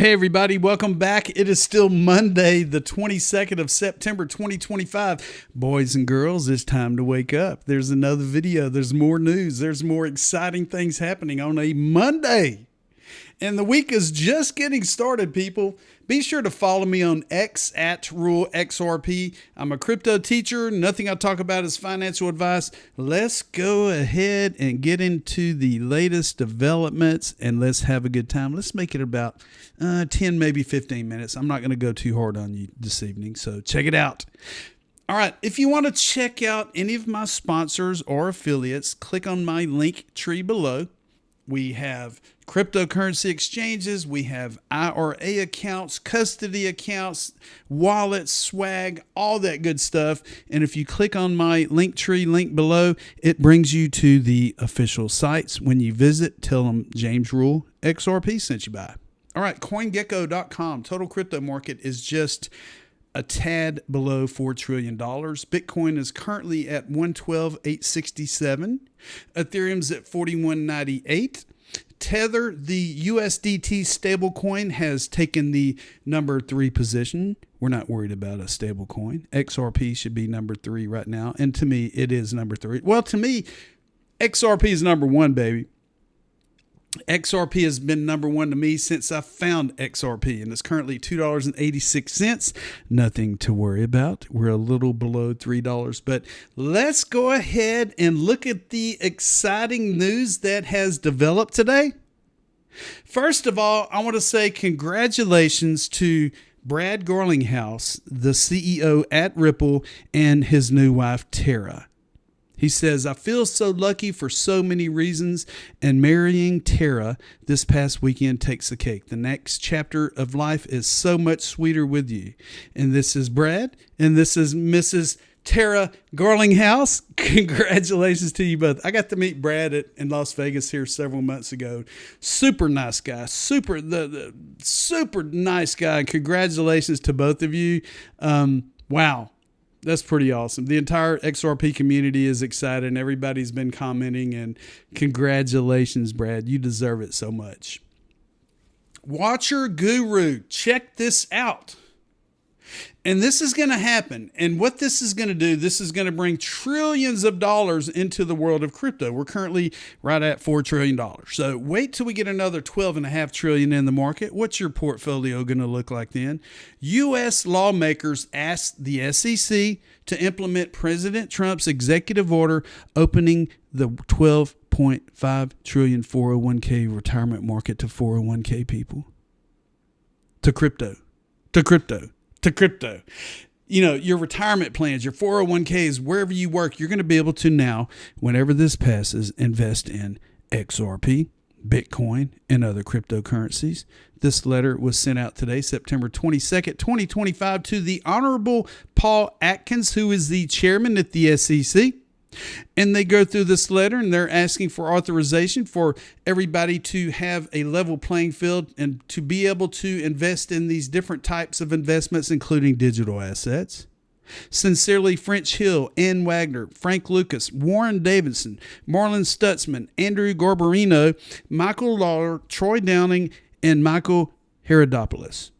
Hey everybody, welcome back. It is still Monday, the 22nd of September, 2025. Boys and girls, it's time to wake up. There's another video. There's more news. There's more exciting things happening on a Monday. And the week is just getting started, people. Be sure to follow me on X at Rule XRP. I'm a crypto teacher. Nothing I talk about is financial advice. Let's go ahead and get into the latest developments and let's have a good time. Let's make it about 10, maybe 15 minutes. I'm not going to go too hard on you this evening, so check it out. All right, if you want to check out any of my sponsors or affiliates, click on my link tree below. We have cryptocurrency exchanges, we have IRA accounts, custody accounts, wallets, swag, all that good stuff. And if you click on my link tree link below, it brings you to the official sites. When you visit, tell them James Rule XRP sent you by. All right, CoinGecko.com, total crypto market is just a tad below $4 trillion. Bitcoin is currently at 112,867. Ethereum's at 4198. Tether, the USDT stablecoin, has taken the number 3 position. We're not worried about a stablecoin. XRP should be number 3 right now. And to me, it is number 3. Well, to me, XRP is number 1, baby. XRP has been number 1 to me since I found XRP, and it's currently $2.86. Nothing to worry about. We're a little below $3, but let's go ahead and look at the exciting news that has developed today. First of all, I want to say congratulations to Brad Garlinghouse, the CEO at Ripple, and his new wife, Tara. He says, I feel so lucky for so many reasons, and marrying Tara this past weekend takes the cake. The next chapter of life is so much sweeter with you. And this is Brad, and this is Mrs. Tara Garlinghouse. Congratulations to you both. I got to meet Brad in Las Vegas here several months ago. Super nice guy, super nice guy. Congratulations to both of you. Wow. That's pretty awesome. The entire XRP community is excited and everybody's been commenting, and congratulations, Brad. You deserve it so much. Watcher Guru, check this out. And this is going to happen. And what this is going to do, this is going to bring trillions of dollars into the world of crypto. We're currently right at $4 trillion. So wait till we get another $12.5 trillion in the market. What's your portfolio going to look like then? U.S. lawmakers asked the SEC to implement President Trump's executive order opening the $12.5 trillion 401k retirement market to 401k people. To crypto. You know, your retirement plans, your 401ks, wherever you work, you're going to be able to now, whenever this passes, invest in XRP, Bitcoin, and other cryptocurrencies. This letter was sent out today, September 22nd, 2025, to the Honorable Paul Atkins, who is the chairman at the SEC. And they go through this letter and they're asking for authorization for everybody to have a level playing field and to be able to invest in these different types of investments, including digital assets. Sincerely, French Hill, Ann Wagner, Frank Lucas, Warren Davidson, Marlon Stutzman, Andrew Garbarino, Michael Lawler, Troy Downing, and Michael Herodopoulos.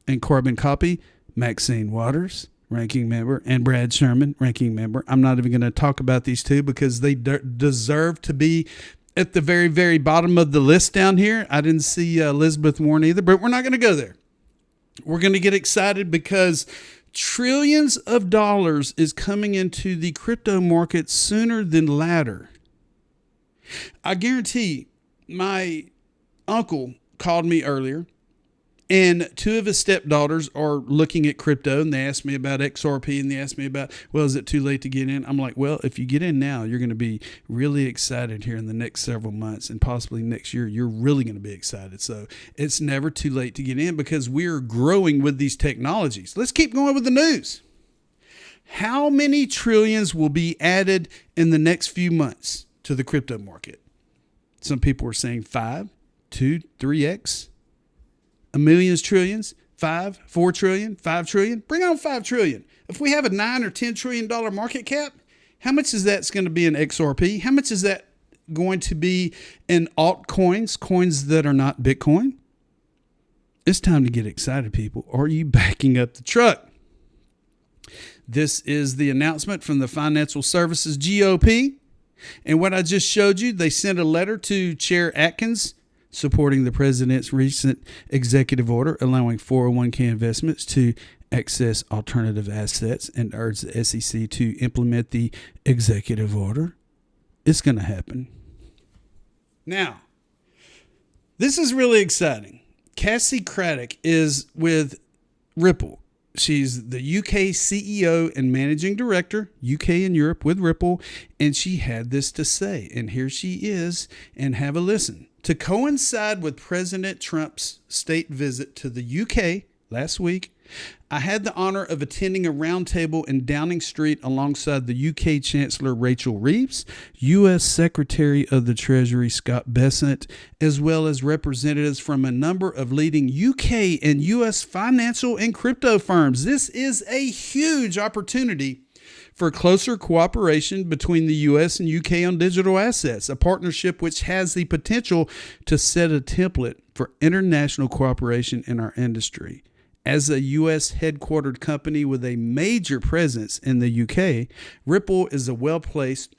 And carbon copy, Maxine Waters, ranking member, and Brad Sherman, ranking member. I'm not even going to talk about these two because they deserve to be at the very, very bottom of the list down here. I didn't see Elizabeth Warren either, but we're not going to go there. We're going to get excited because trillions of dollars is coming into the crypto market sooner than later. I guarantee my uncle called me earlier, and 2 of his stepdaughters are looking at crypto, and they asked me about XRP, and they asked me about, well, is it too late to get in? I'm like, well, if you get in now, you're going to be really excited here in the next several months, and possibly next year, you're really going to be excited. So it's never too late to get in because we're growing with these technologies. Let's keep going with the news. How many trillions will be added in the next few months to the crypto market? Some people are saying 5, 2, 3x. A millions, trillions, 5, 4 trillion, 5 trillion. Bring on 5 trillion. If we have a $9 or $10 trillion market cap, how much is that's going to be in XRP? How much is that going to be in altcoins, coins that are not Bitcoin? It's time to get excited, people. Are you backing up the truck? This is the announcement from the Financial Services GOP. And what I just showed you, they sent a letter to Chair Atkins supporting the president's recent executive order allowing 401k investments to access alternative assets and urged the SEC to implement the executive order. It's going to happen. Now, this is really exciting. Cassie Craddock is with Ripple. She's the UK CEO and managing director, UK and Europe with Ripple, and she had this to say, and here she is, and have a listen. To coincide with President Trump's state visit to the UK last week, I had the honor of attending a roundtable in Downing Street alongside the UK Chancellor Rachel Reeves, US Secretary of the Treasury Scott Bessent, as well as representatives from a number of leading UK and US financial and crypto firms. This is a huge opportunity for closer cooperation between the US and UK on digital assets, a partnership which has the potential to set a template for international cooperation in our industry. As a U.S. headquartered company with a major presence in the UK, Ripple is well-placed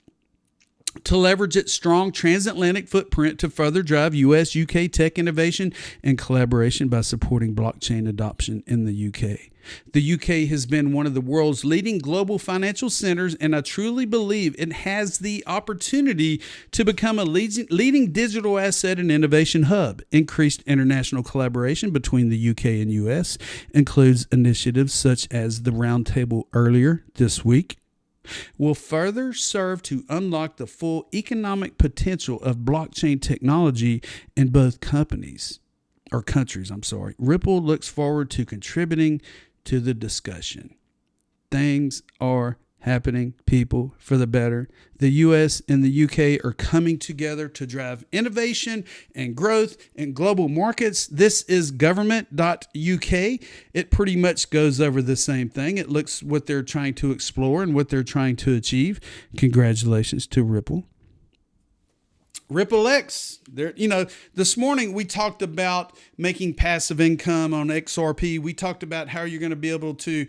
to leverage its strong transatlantic footprint to further drive U.S.-UK tech innovation and collaboration by supporting blockchain adoption in the UK. The UK has been one of the world's leading global financial centers, and I truly believe it has the opportunity to become a leading digital asset and innovation hub. Increased international collaboration between the UK and US includes initiatives such as the roundtable earlier this week, will further serve to unlock the full economic potential of blockchain technology in both countries. Ripple looks forward to contributing to the discussion. Things are happening, people, for the better. The US and the UK are coming together to drive innovation and growth in global markets. This is government.uk. It pretty much goes over the same thing. It looks what they're trying to explore and what they're trying to achieve. Congratulations to Ripple. Ripple X, this morning we talked about making passive income on XRP. We talked about how you're going to be able to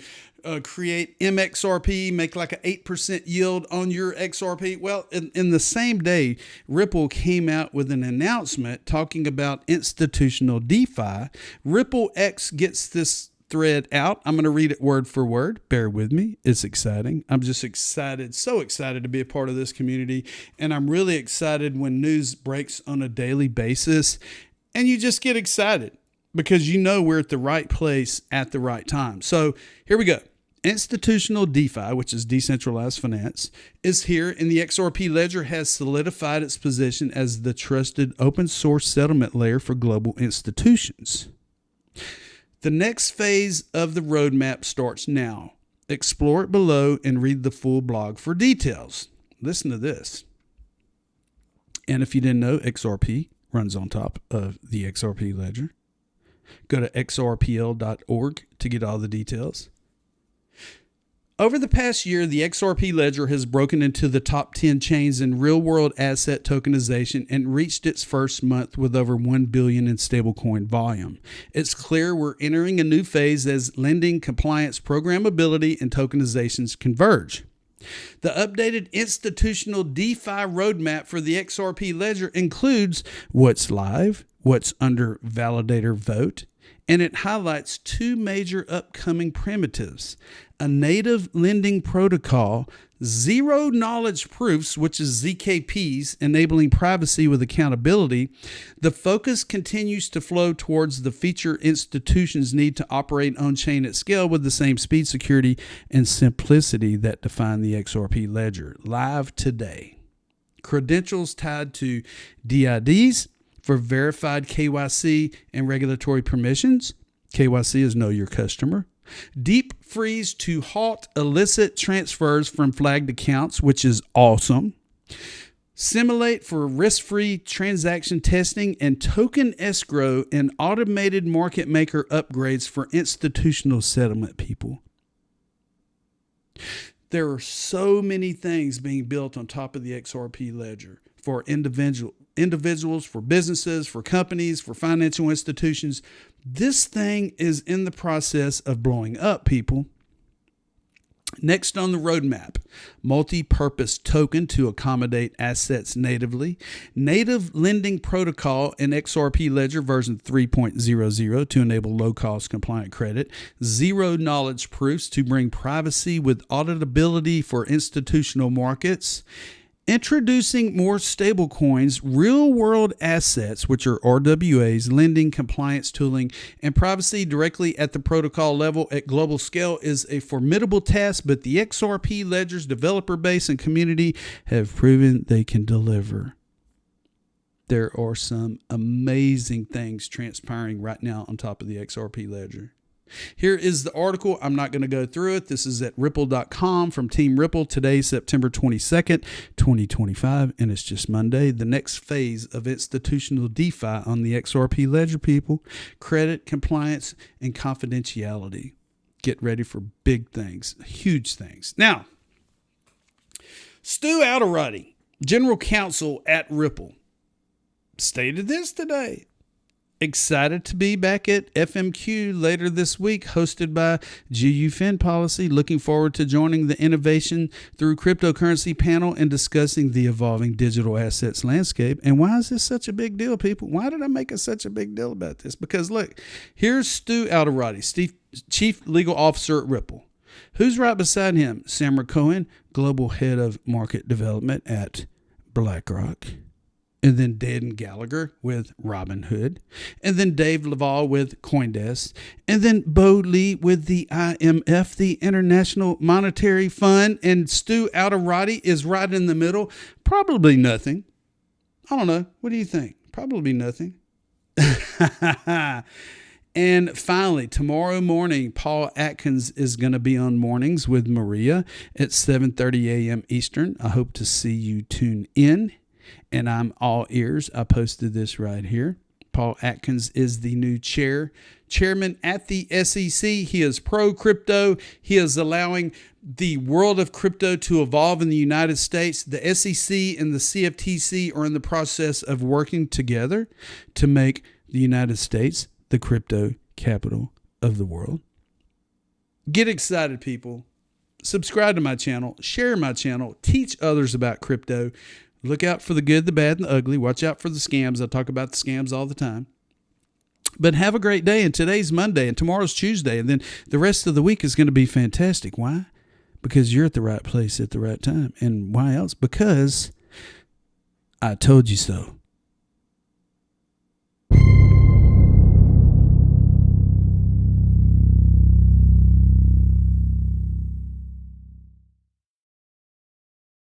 create MXRP, make like an 8% yield on your XRP. Well, in the same day, Ripple came out with an announcement talking about institutional DeFi. Ripple X gets this thread out. I'm going to read it word for word. Bear with me. It's exciting. I'm just excited, so excited to be a part of this community. And I'm really excited when news breaks on a daily basis and you just get excited because you know we're at the right place at the right time. So here we go. Institutional DeFi, which is decentralized finance, is here, and the XRP ledger has solidified its position as the trusted open source settlement layer for global institutions. The next phase of the roadmap starts now. Explore it below and read the full blog for details. Listen to this. And if you didn't know, XRP runs on top of the XRP ledger. Go to xrpl.org to get all the details. Over the past year, the XRP ledger has broken into the top 10 chains in real-world asset tokenization and reached its first month with over 1 billion in stablecoin volume. It's clear we're entering a new phase as lending, compliance, programmability, and tokenizations converge. The updated institutional DeFi roadmap for the XRP ledger includes what's live, what's under validator vote, and it highlights two major upcoming primitives: a native lending protocol, zero knowledge proofs, which is ZKPs, enabling privacy with accountability. The focus continues to flow towards the feature institutions need to operate on-chain at scale with the same speed, security, and simplicity that define the XRP ledger. Live today. Credentials tied to DIDs for verified KYC and regulatory permissions. KYC is Know Your Customer. Deep freeze to halt illicit transfers from flagged accounts, which is awesome. Simulate for risk-free transaction testing, and token escrow and automated market maker upgrades for institutional settlement, people. There are so many things being built on top of the XRP ledger. for individuals, for businesses, for companies, for financial institutions. This thing is in the process of blowing up, people. Next on the roadmap, multi-purpose token to accommodate assets natively, native lending protocol in XRP Ledger version 3.00 to enable low-cost compliant credit, zero knowledge proofs to bring privacy with auditability for institutional markets, introducing more stable coins, real-world assets, which are RWAs, lending, compliance tooling, and privacy directly at the protocol level at global scale is a formidable task, but the XRP Ledger's developer base and community have proven they can deliver. There are some amazing things transpiring right now on top of the XRP Ledger. Here is the article. I'm not going to go through it. This is at ripple.com from Team Ripple. Today, September 22nd, 2025, and it's just Monday. The next phase of institutional DeFi on the XRP Ledger, people. Credit, compliance, and confidentiality. Get ready for big things, huge things. Now, Stu Alderati, General Counsel at Ripple, stated this today. Excited to be back at FMQ later this week, hosted by GU Fin Policy. Looking forward to joining the Innovation Through Cryptocurrency panel and discussing the evolving digital assets landscape. And why is this such a big deal, people? Why did I make such a big deal about this? Because look, here's Stu Alderati, Chief Legal Officer at Ripple. Who's right beside him? Samra Cohen, Global Head of Market Development at BlackRock. And then Dan Gallagher with Robinhood, and then Dave Laval with CoinDesk, and then Bo Lee with the IMF, the International Monetary Fund, and Stu Alderati is right in the middle. Probably nothing. I don't know. What do you think? Probably nothing. And finally, tomorrow morning, Paul Atkins is going to be on Mornings with Maria at 7:30 a.m. Eastern. I hope to see you tune in. And I'm all ears. I posted this right here. Paul Atkins is the new chairman at the SEC. He is pro-crypto. He is allowing the world of crypto to evolve in the United States. The SEC and the CFTC are in the process of working together to make the United States the crypto capital of the world. Get excited, people. Subscribe to my channel. Share my channel. Teach others about crypto. Look out for the good, the bad, and the ugly. Watch out for the scams. I talk about the scams all the time. But have a great day. And today's Monday, and tomorrow's Tuesday. And then the rest of the week is going to be fantastic. Why? Because you're at the right place at the right time. And why else? Because I told you so.